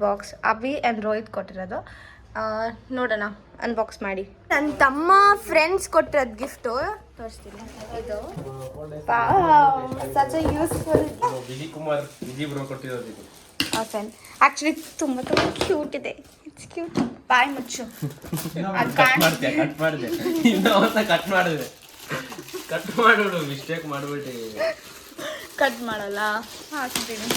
Box Abhi and Rohit ಕೊಟ್ಟಿರೋದು. ನೋಡೋಣ unbox ಮಾಡಿ. ನನ್ನ ತಮ್ಮ ಫ್ರೆಂಡ್ಸ್ ಕೊಟ್ಟಿರೋದು ಗಿಫ್ಟು ತೋರಿಸ್ತೀನಿ. ಇದು ಸಚ್ ಯೂಸ್ಫುಲ್ ಆ್ಯಕ್ಚುಲಿ ತುಂಬ ಕ್ಯೂಟ್ ಇದೆ. It's cute. ಬಾಯ್ ಮುಚ್ಚು. ಕಟ್ ಮಾಡಲ್ಲ. ಹಾಕ್ತೀನಿ.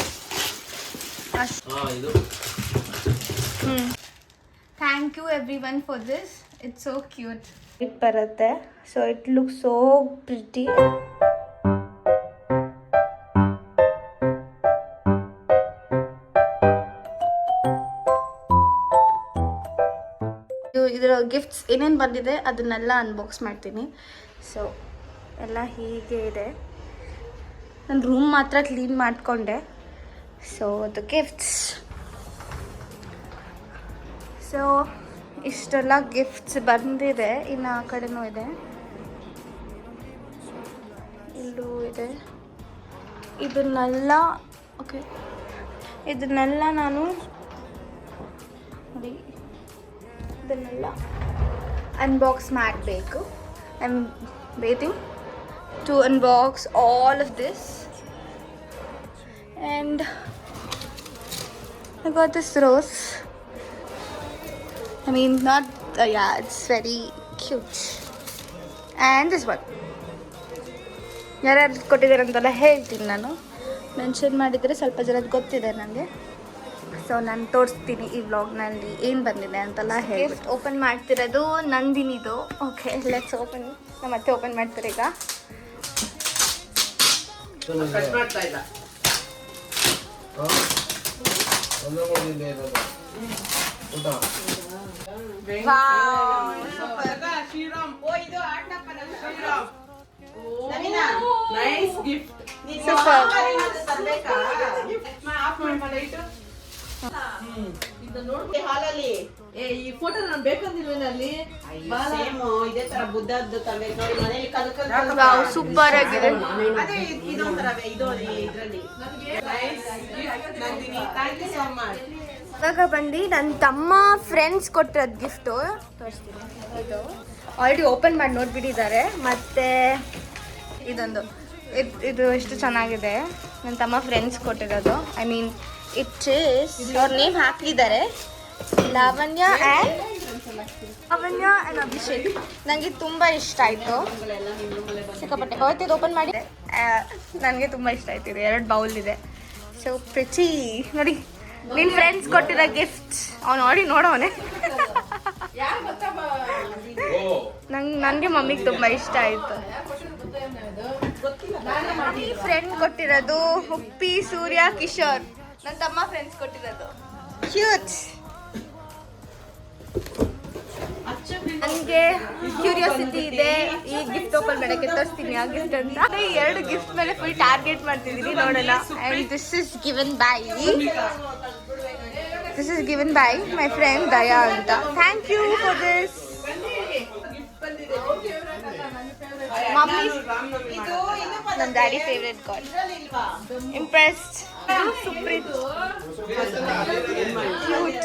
Thank you everyone for this. It's so cute. It ಬರುತ್ತೆ. So it look so pretty. ಇದರ ಗಿಫ್ಟ್ಸ್ ಏನೇನು ಬಂದಿದೆ ಅದನ್ನೆಲ್ಲ ಅನ್ಬಾಕ್ಸ್ ಮಾಡ್ತೀನಿ. ಸೊ ಎಲ್ಲ ಹೀಗೆ ಇದೆ. ನನ್ನ ರೂಮ್ ಮಾತ್ರ ಕ್ಲೀನ್ ಮಾಡಿಕೊಂಡೆ. So the gifts. ಸೊ ಇಷ್ಟೆಲ್ಲ ಗಿಫ್ಟ್ಸ್ ಬಂದಿದೆ. ಇನ್ನು ಆ ಕಡೆನೂ ಇದೆ, ಇಲ್ಲೂ ಇದೆ. ಇದನ್ನೆಲ್ಲ ಓಕೆ, ಇದನ್ನೆಲ್ಲ ನಾನು ನೋಡಿ ಇದನ್ನೆಲ್ಲ ಅನ್ಬಾಕ್ಸ್ ಮಾಡಬೇಕು. I am waiting to unbox all of this. And I got this rose. I mean, not yeah, it's very cute. And this one. ಯಾರ್ಯಾರು ಕೊಟ್ಟಿದ್ದಾರೆ ಅಂತೆಲ್ಲ ಹೇಳ್ತೀನಿ. ನಾನು ಮೆನ್ಷನ್ ಮಾಡಿದರೆ ಸ್ವಲ್ಪ ಜನದ ಗೊತ್ತಿದೆ ನನಗೆ. ಸೊ ನಾನು ತೋರಿಸ್ತೀನಿ ಈ ವ್ಲಾಗ್ನಲ್ಲಿ ಏನು ಬಂದಿದೆ ಅಂತೆಲ್ಲ ಹೇಳಿ. ಗಿಫ್ಟ್ ಓಪನ್ ಮಾಡ್ತಿರೋದು ನಂದಿನಿದು. Okay, let's open. ನಮ್ಮ ಮತ್ತೆ ಓಪನ್ ಮಾಡ್ತಾರೆ ಈಗ. ಹಾಲಲ್ಲಿ ಈ ಫೋಟೋ ನಾನು ಬೇಕಂದಿಲ್ವೇನಲ್ಲಿ ಇದೇ ತರ ಬುದ್ಧದ್ದು ತರಬೇಕು ನೋಡಿ ಮನೆಯಲ್ಲಿ ಸೂಪರ್ ಆಗಿದೆ. ಅದೇ ಇದೊಂಥರ ಇದು ಇದರಲ್ಲಿ ಥ್ಯಾಂಕ್ ಯು ಸೋ ಮಚ್. ಇವಾಗ ಬಂದು ನನ್ನ ತಮ್ಮ ಫ್ರೆಂಡ್ಸ್ ಕೊಟ್ಟಿರೋದು ಗಿಫ್ಟು ತೋರಿಸ್ತೀನಿ. ಇದು ಆಲ್ರೆಡಿ ಓಪನ್ ಮಾಡಿ ನೋಡ್ಬಿಟ್ಟಿದ್ದಾರೆ. ಮತ್ತು ಇದೊಂದು ಇದು ಎಷ್ಟು ಚೆನ್ನಾಗಿದೆ. ನನ್ನ ತಮ್ಮ ಫ್ರೆಂಡ್ಸ್ ಕೊಟ್ಟಿರೋದು. ಐ ಮೀನ್ ಇಟ್ ಈಸ್ ಅವ್ರ ನೇಮ್ ಹಾಕಿದ್ದಾರೆ, ಲಾವಣ್ಯ ಆ್ಯಂಡ್ ಅಭಿಷೇಕ್. ನನಗೆ ತುಂಬ ಇಷ್ಟ ಆಯಿತು ಸಿಕ್ಕಾಪಟ್ಟೆ. ಅವತ್ತಿದ್ದು ಓಪನ್ ಮಾಡಿ ನನಗೆ ತುಂಬ ಇಷ್ಟ ಆಯ್ತು. ಇದು 2 ಬೌಲ್ ಇದೆ. ಸೊ ಪ್ರಿಚಿ ನೋಡಿ, ನಿನ್ನ ಫ್ರೆಂಡ್ಸ್ ಕೊಟ್ಟಿರೋ ಗಿಫ್ಟ್ಸ್ ಅವ್ನು ನೋಡೋನೆ. ನನಗೆ ಮಮ್ಮಿಗೆ ತುಂಬ ಇಷ್ಟ ಆಯಿತು. ಫ್ರೆಂಡ್ ಕೊಟ್ಟಿರೋದು ಉಪ್ಪಿ, ಸೂರ್ಯ, ಕಿಶೋರ್. ನನ್ನ ತಮ್ಮ ಫ್ರೆಂಡ್ಸ್ ಕೊಟ್ಟಿರೋದು ಕ್ಯೂಟ್. ನನಗೆ ಕ್ಯೂರಿಯಾಸಿಟಿ ಇದೆ ಈ ಗಿಫ್ಟ್ ಓಪನ್ ಮಾಡೋಕ್ಕೆ. ತೋರಿಸ್ತೀನಿ ಆ ಗಿಫ್ಟ್ ಅಂತ. ಅದೇ 2 ಗಿಫ್ಟ್ ಮೇಲೆ ಫುಲ್ ಟಾರ್ಗೆಟ್ ಮಾಡ್ತಿದ್ದೀನಿ. ನೋಡೋಣ. And this is given by my friend Daya ಅಂತ. Thank you for this. Mummy ನನ್ನ daddy favourite god. Impressed. Supreet cute.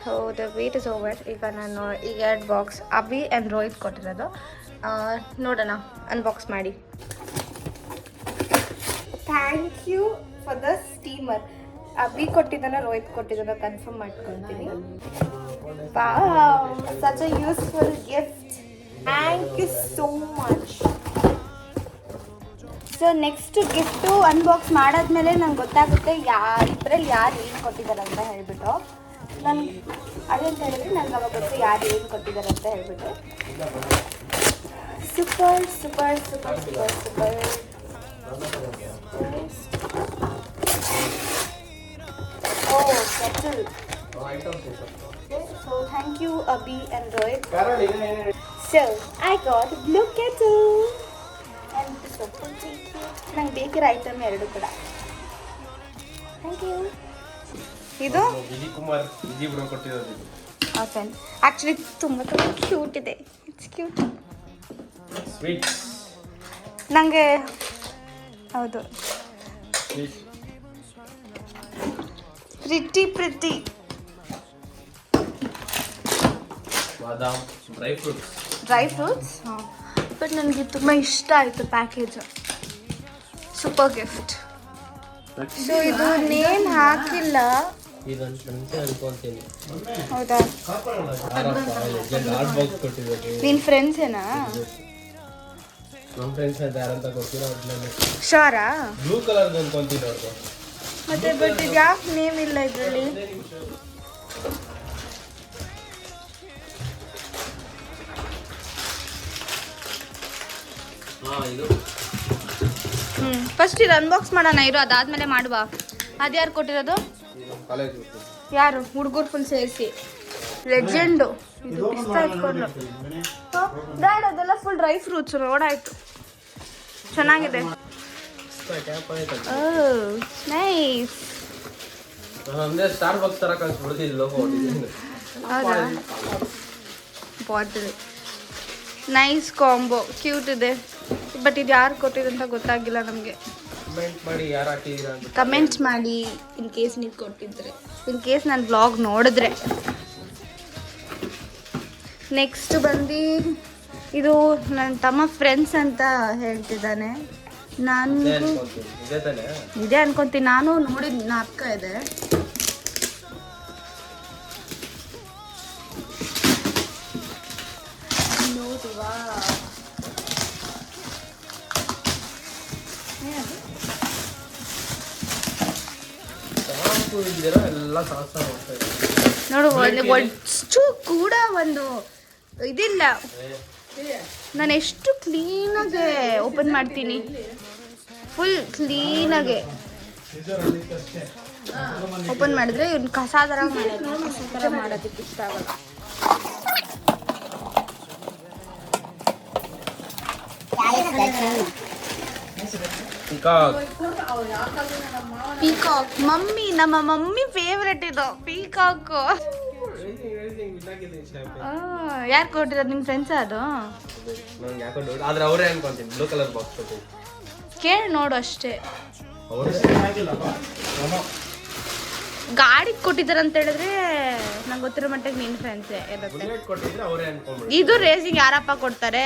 So the wait is over. ಈಗ ನಾನು ಈಗ 2 ಬಾಕ್ಸ್ ಅಭಿ ಆ್ಯಂಡ್ ರೋಹಿತ್ ಕೊಟ್ಟಿರೋದು. ನೋಡೋಣ ಅನ್ಬಾಕ್ಸ್ ಮಾಡಿ. Thank you for the steamer. Abhi ಕೊಟ್ಟಿದ್ದಾನ ರೋಹಿತ್ ಕೊಟ್ಟಿದ್ದಾನ ಕನ್ಫರ್ಮ್ ಮಾಡ್ಕೊತೀನಿ. Such a useful gift. Thank you so much. So next gift unbox ಮಾಡಾದ್ಮೇಲೆ ನಂಗೆ ಗೊತ್ತಾಗುತ್ತೆ ಇಬ್ಬರಲ್ಲಿ ಯಾರು ಏನು ಕೊಟ್ಟಿದ್ದಾರೆ ಅಂತ ಹೇಳ್ಬಿಟ್ಟು. ನನಗೆ ಅದೇಂತ ಹೇಳಿದ್ರೆ ನನಗೆ ಅವಾಗ ಗೊತ್ತು ಯಾರು ಏನು ಕೊಟ್ಟಿದ್ದಾರೆ ಅಂತ ಹೇಳ್ಬಿಟ್ಟು. Super super super super super. Oh kettle. So thank you Abhi and Rohit. So I got blue kettle and so pretty cute. ನಂಗೆ ಬೇಕಿರೋ ಐಟಮ್ 2 ಕೂಡ. Thank you. ಇದು ವಿಜಯ್ ಕೊಟ್ಟಿರೋದು. ಓಕೆ, ಆ್ಯಕ್ಚುಲಿ ತುಂಬ ಕ್ಯೂಟ್ ಇದೆ. It's cute. ಸ್ವೀಟ್ ನನಗೆ ಹೌದು pretty badam dry fruits but ನನಗೆ ತುಂಬ ಇಷ್ಟ ಆಯಿತು ಪ್ಯಾಕೇಜ್. Super gift. ಸೊ ಇದು ನೇಮ್ ಹಾಕಿಲ್ಲ. ಹೌದಾ? ನಿನ್ನ ಫ್ರೆಂಡ್ಸ್ ಏನಾ? ನಮ್ಮ ಫ್ರೆಂಡ್ಸ್ ಅಂತ ಯಾರಂತ ಗೊತ್ತಿಲ್ಲ. ಶೋರಾ? ಬ್ಲೂ ಕಲರ್ ಅನ್ಕೊಂತೀನಿ ಅವ್ರು. ಮತ್ತೆ ಬಟ್ ಇದು ಯಾಕೆ ನೇಮ್ ಇಲ್ಲ ಇದರಲ್ಲಿ? ಫಸ್ಟ್ ಇದು ಅನ್ಬಾಕ್ಸ್ ಮಾಡೋಣ ಇರು, ಅದಾದ್ಮೇಲೆ ಮಾಡುವ. ಅದ್ಯಾರು ಕೊಟ್ಟಿರೋದು? ಯಾರು? ಹುಡುಗರು ಫುಲ್ ಸೇರಿಸಿ ಲೆಜೆಂಡು. ಇದು ಇಷ್ಟ ಇಟ್ಕೊಂಡು ಡ್ಯಾಡ್ ಅದೆಲ್ಲ ಫುಲ್ ಡ್ರೈ ಫ್ರೂಟ್ಸ್ ರೋಡಾಯ್ತು. ಚೆನ್ನಾಗಿದೆ. ನೈಸ್. ಅಂದ್ರೆ ಸ್ಟಾರ್ಬಕ್ಸ್ ತರ ಕಳಿಸ್ಬಿಡ್ತೀನಿ ಲೋಗೋ. ಹೌದಾ? ಬಾಟಲ್ ನೈಸ್ ಕಾಂಬೋ, ಕ್ಯೂಟ್ ಇದೆ. ಬಟ್ ಇದು ಯಾರು ಕೊಟ್ಟಿದಂತ ಗೊತ್ತಾಗಿಲ್ಲ ನಮಗೆ. ಕಮೆಂಟ್ ಮಾಡಿ ಯಾರು ಹಾಕಿದ್ದೀರಾ ಅಂತ. ಕಮೆಂಟ್ ಮಾಡಿ ಇನ್ ಕೇಸ್ ನೀವು ಕೊಟ್ಟಿದ್ರೆ, ಇನ್ ಕೇಸ್ ನಾನು ಬ್ಲಾಗ್ ನೋಡಿದ್ರೆ. ನೆಕ್ಸ್ಟ್ ಬಂದು ಇದು ನನ್ನ ತಮ್ಮ ಫ್ರೆಂಡ್ಸ್ ಅಂತ ಹೇಳ್ತಿದ್ದಾನೆ. ನಾನು ಇದೇ ಅನ್ಕೊಂತೀನಿ, ನಾನು ನೋಡಿದ ಜ್ಞಾಪಕ ಇದೆ. ನೋಡುವಾ ನೋಡು, ಒಟ್ಟು ಕೂಡ ಒಂದು ಇದಿಲ್ಲ. ನಾನು ಎಷ್ಟು ಕ್ಲೀನಾಗೆ ಓಪನ್ ಮಾಡ್ತೀನಿ, ಫುಲ್ ಕ್ಲೀನಾಗೆ ಓಪನ್ ಮಾಡಿದ್ರೆ ಇವ್ನು ಕಸ ಥರ ಮಾಡೋದಕ್ಕೆ ಇಷ್ಟ ಆಗಲ್ಲ. ಪೀಕಾಕ್ ಮಮ್ಮಿ, ನಮ್ಮ ಮಮ್ಮಿ ಫೇವ್ರೆಟ್ ಇದು ಪೀಕಾಕ್. ಯಾರು ಕೊಟ್ಟಿರೋದು? ನಿಮ್ಮ ಫ್ರೆಂಡ್ಸ್ ಅದು? ಕೇಳಿ ನೋಡು ಅಷ್ಟೇ. ಗಾಡಿ ಕೊಟ್ಟಿದ್ದಾರೆ ಅಂತ ಹೇಳಿದ್ರೆ ನಂಗೆ ಗೊತ್ತಿರೋ ಮಟ್ಟಿಗೆ ನಿನ್ನ ಫ್ರೆಂಡ್ಸೇ ಇರುತ್ತೆ. ಇದು ರೇಸಿಂಗ್ ಯಾರಪ್ಪ ಕೊಡ್ತಾರೆ?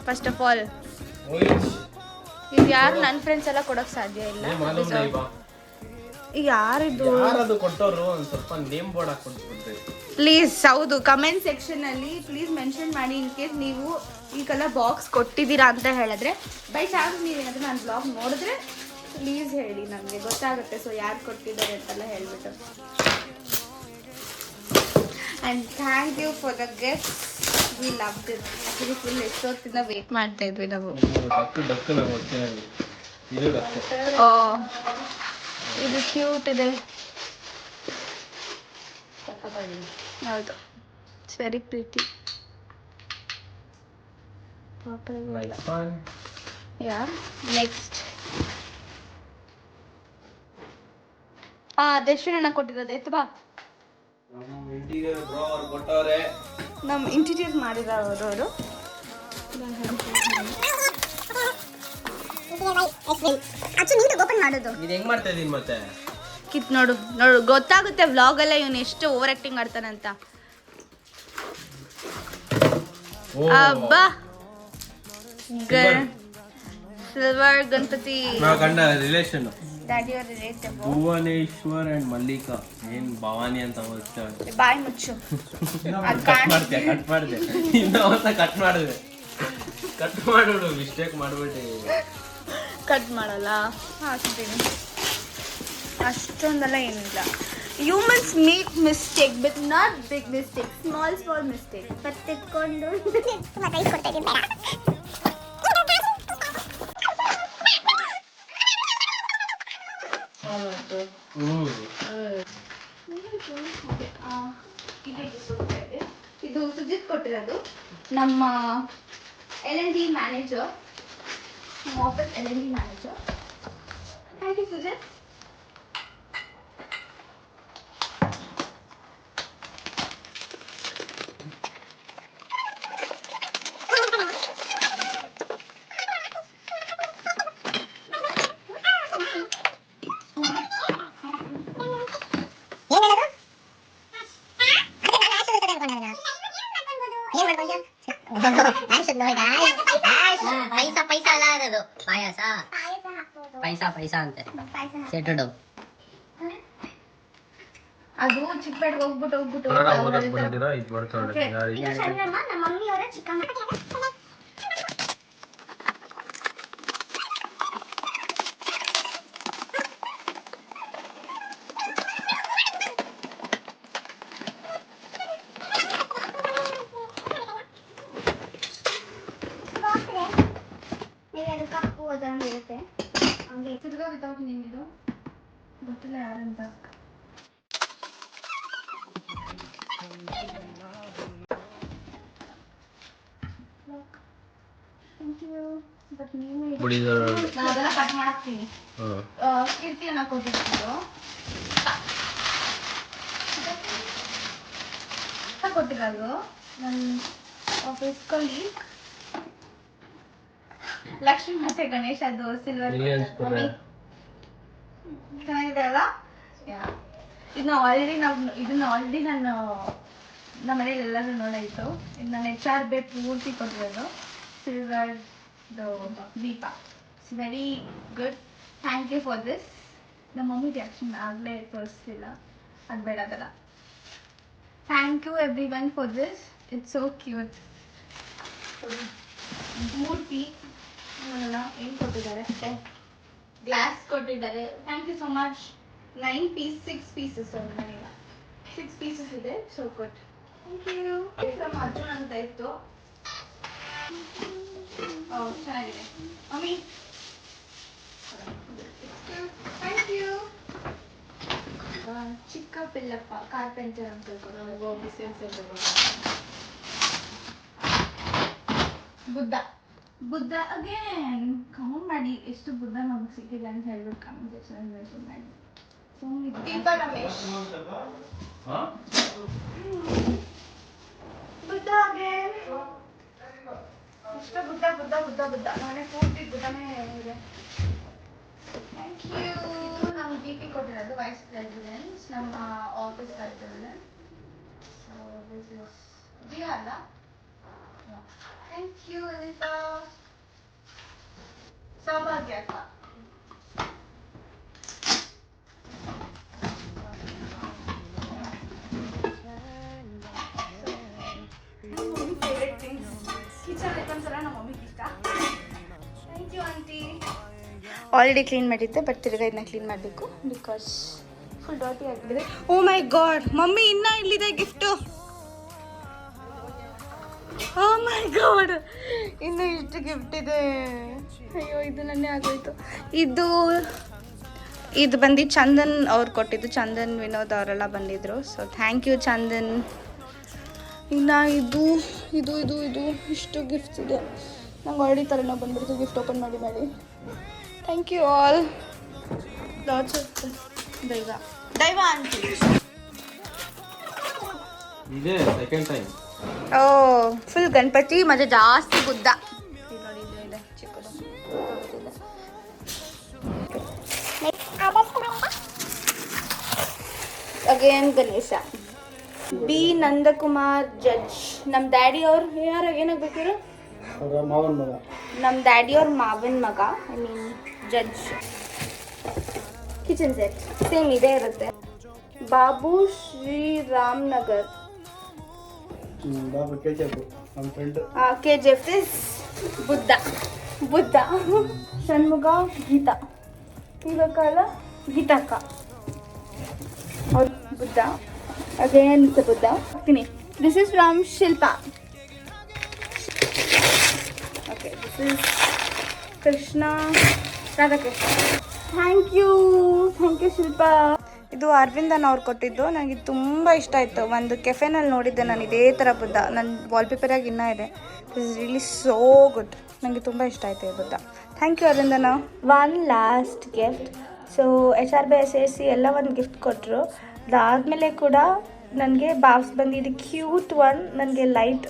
ಫಸ್ಟ್ ಆಫ್ ಆಲ್ ಇದು ಯಾರು ನನ್ನ ಫ್ರೆಂಡ್ಸ್ ಎಲ್ಲ ಕೊಡೋಕೆ ಸಾಧ್ಯ ಇಲ್ಲ. ಯಾರಿದು ಪ್ಲೀಸ್? ಹೌದು, ಕಮೆಂಟ್ ಸೆಕ್ಷನಲ್ಲಿ ಪ್ಲೀಸ್ ಮೆನ್ಷನ್ ಮಾಡಿ. ಇನ್ ಕೇಸ್ ನೀವು ಈ ಕಲರ್ ಬಾಕ್ಸ್ ಕೊಟ್ಟಿದ್ದೀರಾ ಅಂತ ಹೇಳಿದ್ರೆ, ಬೈ ಚಾನ್ಸ್ ನೀವೇನಾದರೂ ನನ್ನ ಬ್ಲಾಗ್ ನೋಡಿದ್ರೆ ಪ್ಲೀಸ್ ಹೇಳಿ, ನನಗೆ ಗೊತ್ತಾಗುತ್ತೆ. ಸೊ ಯಾರು ಕೊಟ್ಟಿದ್ದಾರೆ ಅಂತೆಲ್ಲ ಹೇಳ್ಬಿಟ್ಟು. And thank you for the gift. We love this. Actually full ಎಷ್ಟೊತ್ತಿಂದ ವೇಟ್ ಮಾಡ್ತಾ ಇದ್ವಿ ನಾವು. ಓ, ಇದು ಕ್ಯೂಟ್ ಇದೆ. ಹೌದು, it's very pretty. Yeah next ದರ್ಶನ ಕೊಟ್ಟಿರೋದು ಎತ್ತು ಬಾ. ನಮ್ಮ ಇಂಟೀರಿಯರ್ ಮಾಡಿರೋರು ಅವರು. ಓಪನ್ ಮಾಡೋದು ಇದು ಹೆಂಗ್ ಮಾಡ್ತಾ ಇದೀನಿ ಮತ್ತೆ? ಕಿತ್ ನೋಡು ಗೊತ್ತಾಗುತ್ತೆ ವ್ಲಾಗಲ್ಲೇ ಇವನು ಎಷ್ಟು ಓವರ್ ಆಕ್ಟಿಂಗ್ ಮಾಡ್ತಾನಂತ. ಅಬ್ಬಾ, ಸಿಲ್ವರ್ ಗಣಪತಿ. ಗಂಡ ರಿಲೇಷನ್ ಡ್ಯಾಡಿಯವರ ರಿಲೇಟಿವ್ ಭುವನೇಶ್ವರ್ ಅಂಡ್ ಮಲ್ಲಿಕಾ. ಏನ್ ಭವಾನಿ ಅಂತ ಹೋಗ್ತೇವೆ. ಬಾಯ್ ಮುಚ್ಚು. ಕಟ್ ಮಾಡಿದೆ ಇನ್ನೊಂದ ಕಟ್ ಮಾಡಿದೆ. ಕಟ್ ಮಾಡ್ಬಿಡು, ಮಿಸ್ಟೇಕ್ ಮಾಡ್ಬಿಟ್ಟು. ಕಟ್ ಮಾಡಲ್ಲ, ಹಾಕ್ತೀನಿ. ಅಷ್ಟೊಂದೆಲ್ಲ ಏನಿಲ್ಲ. Humans make mistake but not big mistake, small mistake. ಕತ್ತಿಟ್ಕೊಂಡು ಇದು ಸುಜಿತ್ ಕೊಟ್ಟಿರೋದು, ನಮ್ಮ L&D ಮ್ಯಾನೇಜರ್, ನಮ್ಮ office L&D manager. Thank you Sujith. ಪೈಸಾ ಅಲ್ಲ ಅದು ಪಾಯಸ ಪೈಸಾ ಅಂತೆ ಸೆಟಡು ಅದು ಚಿಕ್ಕಪೇಟೆಗೆ ಹೋಗ್ಬಿಟ್ಟು ಬಂದಿರಾ ಇದು ಬರ್ತಾಳೆ ನಮ್ಮ ಮಮ್ಮಿ ಅವರ ಚಿಕ್ಕಮ್ಮ ಇರುತ್ತೆ ಹಂಗೆ ತಿರ್ಗಾ ವಿತೌಟ್ ನಿಂಗಿದು ಗೊತ್ತಿಲ್ಲ ಯಾರಂತ ಬಟ್ ನೀವು ನಾನು ಅದೆಲ್ಲ ಕಟ್ ಮಾಡಾಕ್ತೀನಿ ಕೀರ್ತಿಯನ್ನ ಕೊಟ್ಟಿದ್ದು ಕೊಟ್ಟಿರೋದು ನನ್ನ ಆಫೀಸ್ ಕೊಲೀಗ್ ಲಕ್ಷ್ಮಿ ಮತ್ತೆ ಗಣೇಶ ಅದು ಸಿಲ್ವರ್ ಚೆನ್ನಾಗಿದೆ ಅಲ್ಲ ಇದನ್ನ ಆಲ್ರೆಡಿ ನಾನು ನಮ್ಮ ಮನೇಲಿ ಎಲ್ಲರೂ ನೋಡಾಯಿತು ಇದು ನಾನು HR ಪೂರ್ತಿ ಕೊಟ್ಟಿರೋದು ಸಿಲ್ವರ್ ದೀಪ it's very good thank you for this ನಮ್ಮ ಮಮ್ಮಿ ರಿಯಾಕ್ಷನ್ ಆಗಲೇ ತೋರಿಸ್ಲಿಲ್ಲ ಅದು ಬೇಡ ಅದಲ್ಲ thank you everyone for this it's so cute ಮೂರ್ತಿ ನೋಡೋಣ ಏನು ಕೊಟ್ಟಿದ್ದಾರೆ ಗ್ಲಾಸ್ ಕೊಟ್ಟಿದ್ದಾರೆ thank you so much 6 pieces ನನಗೆ 6 ಪೀಸಸ್ ಇದೆ so good thank you from Arjun ಅಂತ ಇತ್ತು ಚೆನ್ನಾಗಿದೆ ಮಮ್ಮಿ ಥ್ಯಾಂಕ್ ಯು ಚಿಕ್ಕ ಪಿಲ್ಲಪ್ಪ ಕಾರ್ಪೆಂಟರ್ ಅಂತ ಬುದ್ಧ ಅಗೇನ್ ಕಮೆಂಟ್ ಮಾಡಿ ಎಷ್ಟು ಬುದ್ಧ ನಮಗೆ ಸಿಕ್ಕಿದೆ ಅಂತ ಹೇಳ್ಬಿಟ್ಟು ಕಮೆಂಟೇಷನ್ ಮಾಡಿ ದೀಪ ರಮೇಶ್ ಬುದ್ಧ ಅಗೇನ್ ಇಷ್ಟ ಬುದ್ಧ ಮನೆ ಪೂರ್ತಿ ಬುದ್ಧನೇ ಇದೆ ಥ್ಯಾಂಕ್ ಯು ನಾವು BP ಕೊಟ್ಟಿರೋದು ವೈಸ್ ಪ್ರೆಸಿಡೆಂಟ್ಸ್ ನಮ್ಮ ಆಫೀಸ್ ಕಲ್ತಿರೋದು ಸೊ ದಿಸ್ ಇಸ್ ಬಿಹಾರ ಥ್ಯಾಂಕ್ ಯು ಅನಿತಾ ಸೌಭಾಗ್ಯ ಅಕ್ಕ ಫೇವ್ರೆಟ್ ಥಿಂಗ್ಸ್ ಕಿಚನ್ ಐಟಮ್ಸ್ ಎಲ್ಲ ನಮ್ಮ ಮಮ್ಮಿಗೆ ಇಷ್ಟ thank you aunty already clean ಮಾಡಿದ್ದೆ ಬಟ್ ತಿರ್ಗಾ ಇದನ್ನ ಕ್ಲೀನ್ ಮಾಡಬೇಕು ಬಿಕಾಸ್ ಫುಲ್ ಡಾಟಿ ಆಗಿಬಿಟ್ಟಿದೆ ಓ ಮೈ ಗಾಡ್ ಮಮ್ಮಿ ಇನ್ನೂ ಇಲ್ಲಿದೆ ಗಿಫ್ಟು ಓ ಮೈ ಗಾಡ್ ಇನ್ನು ಇಷ್ಟು ಗಿಫ್ಟ್ ಇದೆ ಅಯ್ಯೋ ಇದು ನನ್ನೇ ಆಗೋಯ್ತು ಇದು ಬಂದು ಚಂದನ್ ಅವ್ರು ಕೊಟ್ಟಿದ್ದು ಚಂದನ್ ವಿನೋದ್ ಅವರೆಲ್ಲ ಬಂದಿದ್ರು ಸೊ ಥ್ಯಾಂಕ್ ಯು ಚಂದನ್ ಇನ್ನು ಇದು ಇಷ್ಟು ಗಿಫ್ಟ್ಸ್ ಇದೆ ನಂಗೆ ಆಲ್ರೆಡಿ ತಲೆನೋವು ಬಂದ್ಬಿಡ್ತು ಗಿಫ್ಟ್ ಓಪನ್ ಮಾಡಿ thank you all lots of ದೈವ ಆಂಟಿ ಇದೆ second time oh full Ganapati ಮತ್ತೆ ಜಾಸ್ತಿ ಬುದ್ಧ ನೋಡಿ ಇದೆ ಚಿಕ್ಕದು again Ganesha B Nandakumar judge ನಮ್ಮ ಡ್ಯಾಡಿ ಅವ್ರು ಯಾರು ಏನಾಗಬೇಕಿರು ನಮ್ಮ ಡ್ಯಾಡಿ ಅವ್ರ ಮಾವನ ಮಗ I mean judge kitchen set same ಇದೇ ಇರುತ್ತೆ ಬಾಬು ಶ್ರೀರಾಮ್ ನಗರ್ KGF ಇಸ್ ಬುದ್ಧ ಷಣ್ಮುಗ ಗೀತಾ ಇವಾಗ ಗೀತಕ್ಕ ಅವ್ರ ಬುದ್ಧ ಅಗೇನ್ ಬುದ್ಧ ಹೋಗ್ತೀನಿ this is from Shilpa okay this is Krishna Radhakrishna thank you Shilpa ಇದು ಅರವಿಂದನ್ ಅವ್ರು ಕೊಟ್ಟಿದ್ದು ನನಗೆ ತುಂಬ ಇಷ್ಟ ಆಯಿತು ಒಂದು ಕೆಫೆನಲ್ಲಿ ನೋಡಿದ್ದೆ ನಾನು ಇದೇ ಥರ ಬುದ್ಧ ನನ್ನ ವಾಲ್ಪೇಪರಾಗಿ ಇನ್ನೂ ಇದೆ this is really so good ನನಗೆ ತುಂಬ ಇಷ್ಟ ಆಯಿತು ಈ ಬುದ್ಧ ಥ್ಯಾಂಕ್ ಯು ಅರವಿಂದನ one last gift so HR by SAC ಎಲ್ಲ ಒಂದು ಗಿಫ್ಟ್ ಕೊಟ್ಟರು ಅದಾದಮೇಲೆ ಕೂಡ ನನಗೆ ಬಾಕ್ಸ್ ಬಂದು ಇದು ಕ್ಯೂಟ್ ಒನ್ ನನಗೆ ಲೈಟ್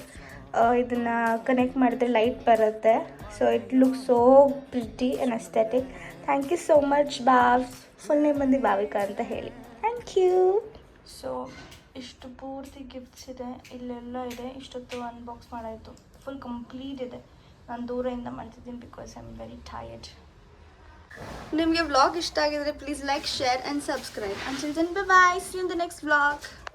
ಇದನ್ನು ಕನೆಕ್ಟ್ ಮಾಡಿದ್ರೆ ಲೈಟ್ ಬರುತ್ತೆ so it look so pretty and aesthetic thank you so much ಬಾವ್ಸ್ ಫುಲ್ ನೇಮ್ ಬಂದು ಭಾವಿಕಾ ಅಂತ ಹೇಳಿ ಥ್ಯಾಂಕ್ ಯು ಸೊ ಇಷ್ಟು ಪೂರ್ತಿ ಗಿಫ್ಟ್ಸ್ ಇದೆ ಇಲ್ಲೆಲ್ಲ ಇದೆ ಇಷ್ಟೊತ್ತು ಅನ್ಬಾಕ್ಸ್ ಮಾಡಾಯಿತು ಫುಲ್ ಕಂಪ್ಲೀಟ್ ಇದೆ. ನಾನು ದೂರದಿಂದ ಮಾಡ್ತಿದ್ದೀನಿ because I am very tired. ನಿಮಗೆ ವ್ಲಾಗ್ ಇಷ್ಟ ಆಗಿದ್ರೆ please like, share and subscribe. Until then bye bye, see you in the next vlog.